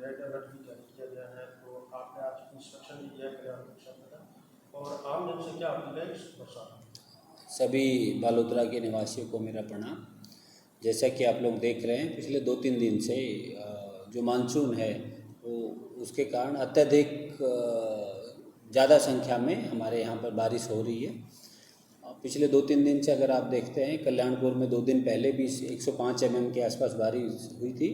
Red alert भी जारी किया गया है, तो आपने आज इंस्ट्रक्शन भी दिया कल्याण का, और आम जन से क्या अपील है इस बरसात में? सभी बालोतरा के निवासियों को मेरा प्रणाम। जैसा कि आप लोग देख रहे हैं, पिछले 2-3 दिन से जो मानसून है वो उसके कारण अत्यधिक ज़्यादा संख्या में हमारे यहाँ पर बारिश हो रही है। पिछले 2-3 दिन से अगर आप देखते हैं, कल्याणपुर में 2 दिन पहले भी 105 mm के आसपास बारिश हुई थी।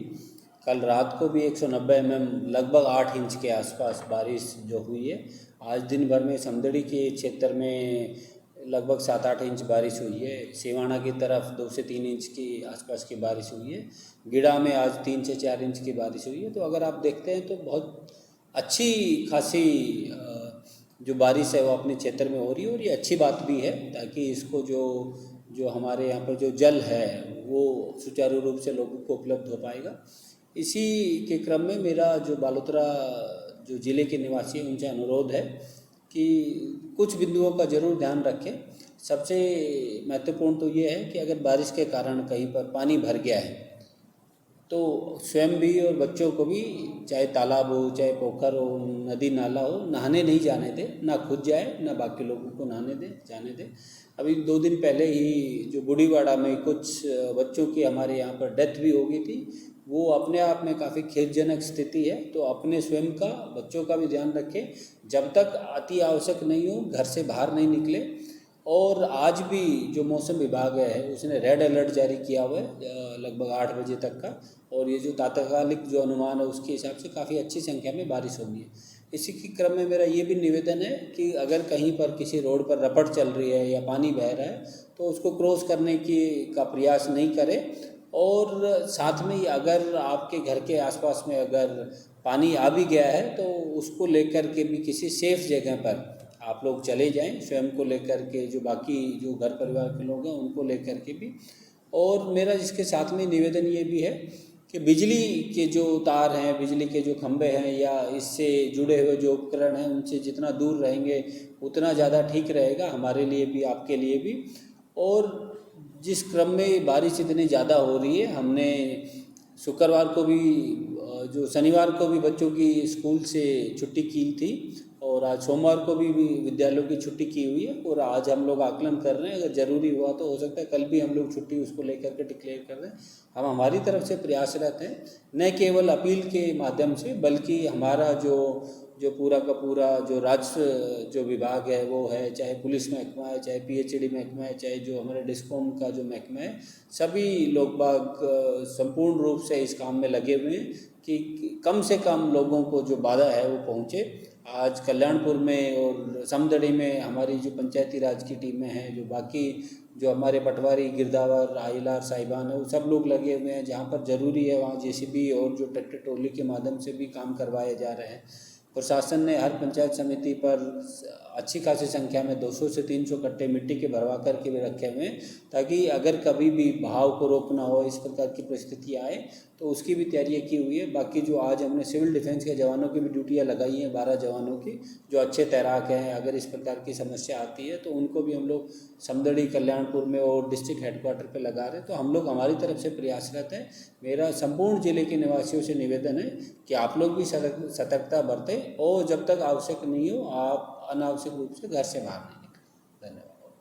कल रात को भी 190 mm लगभग 8 इंच के आसपास बारिश जो हुई है। आज दिन भर में समदड़ी के क्षेत्र में लगभग 7-8 इंच बारिश हुई है। सिवाना की तरफ 2 से 3 इंच की आसपास की बारिश हुई है। गिड़ा में आज 3 से 4 इंच की बारिश हुई है। तो अगर आप देखते हैं तो बहुत अच्छी खासी जो बारिश है वो अपने क्षेत्र में हो रही है, और ये अच्छी बात भी है, ताकि इसको जो हमारे यहाँ पर जो जल है वो सुचारू रूप से लोगों को उपलब्ध हो पाएगा। इसी के क्रम में मेरा जो बालोतरा जो ज़िले के निवासी हैं उनसे अनुरोध है कि कुछ बिंदुओं का ज़रूर ध्यान रखें। सबसे महत्वपूर्ण तो ये है कि अगर बारिश के कारण कहीं पर पानी भर गया है तो स्वयं भी और बच्चों को भी, चाहे तालाब हो, चाहे पोखर हो, नदी नाला हो, नहाने नहीं जाने दें। ना खुद जाए, ना बाकी लोगों को नहाने दें, जाने दें। अभी 2 दिन पहले ही जो बुढ़ीवाड़ा में कुछ बच्चों की हमारे यहाँ पर डेथ भी हो गई थी। वो अपने आप में काफ़ी खेदजनक स्थिति है। तो अपने स्वयं का, बच्चों का भी ध्यान रखें। जब तक अति आवश्यक नहीं हो घर से बाहर नहीं निकले। और आज भी जो मौसम विभाग है उसने रेड अलर्ट जारी किया हुआ है लगभग 8 बजे तक का, और ये जो तात्कालिक जो अनुमान है उसके हिसाब से काफ़ी अच्छी संख्या में बारिश होगी है। इसी के क्रम में मेरा ये भी निवेदन है कि अगर कहीं पर किसी रोड पर रपट चल रही है या पानी बह रहा है तो उसको क्रॉस करने का प्रयास नहीं करें। और साथ में ही अगर आपके घर के आसपास में अगर पानी आ भी गया है तो उसको लेकर के भी किसी सेफ जगह पर आप लोग चले जाएं, स्वयं को लेकर के, जो बाकी जो घर परिवार के लोग हैं उनको लेकर के भी। और मेरा इसके साथ में निवेदन ये भी है कि बिजली के जो तार हैं, बिजली के जो खंभे हैं या इससे जुड़े हुए जो उपकरण हैं उनसे जितना दूर रहेंगे उतना ज़्यादा ठीक रहेगा, हमारे लिए भी, आपके लिए भी। और जिस क्रम में बारिश इतनी ज़्यादा हो रही है, हमने शुक्रवार को भी, जो शनिवार को भी बच्चों की स्कूल से छुट्टी की थी, और आज सोमवार को भी विद्यालयों की छुट्टी की हुई है। और आज हम लोग आकलन कर रहे हैं, अगर ज़रूरी हुआ तो हो सकता है कल भी हम लोग छुट्टी उसको लेकर के डिक्लेयर कर रहे हैं। हम हमारी तरफ से प्रयासरत हैं, न केवल अपील के माध्यम से, बल्कि हमारा जो पूरा का पूरा जो राज्य जो विभाग है वो है, चाहे पुलिस महकमा है, चाहे PHD महकमा है, चाहे जो हमारे डिस्कॉम का जो महकमा है, सभी लोग बाग संपूर्ण रूप से इस काम में लगे हुए हैं कि कम से कम लोगों को जो बाधा है वो पहुँचे। आज कल्याणपुर में और समदड़ी में हमारी जो पंचायती राज की टीमें हैं, जो बाकी जो हमारे पटवारी, गिरदावर, आइलार साहिबान है, वो सब लोग लगे हुए हैं। जहाँ पर ज़रूरी है वहाँ JCB और जो ट्रैक्टर ट्रॉली के माध्यम से भी काम करवाए जा रहे हैं। प्रशासन ने हर पंचायत समिति पर अच्छी खासी संख्या में 200 से 300 कट्टे मिट्टी के भरवा करके भी रखे हुए हैं, ताकि अगर कभी भी बहाव को रोकना हो, इस प्रकार की परिस्थिति आए तो उसकी भी तैयारियां की हुई है। बाकी जो आज हमने सिविल डिफेंस के जवानों की भी ड्यूटियां लगाई हैं, 12 जवानों की, जो अच्छे तैराक हैं। अगर इस प्रकार की समस्या आती है तो उनको भी हम लोग समदड़ी, कल्याणपुर में और डिस्ट्रिक्ट हेडक्वार्टर पर लगा रहे हैं। तो हम लोग हमारी तरफ से प्रयासरत हैं। मेरा संपूर्ण जिले के निवासियों से निवेदन है कि आप लोग भी सतर्कता बरतें, और जब तक आवश्यक नहीं हो आप अनावश्यक रूप से घर से बाहर नहीं निकलें। धन्यवाद।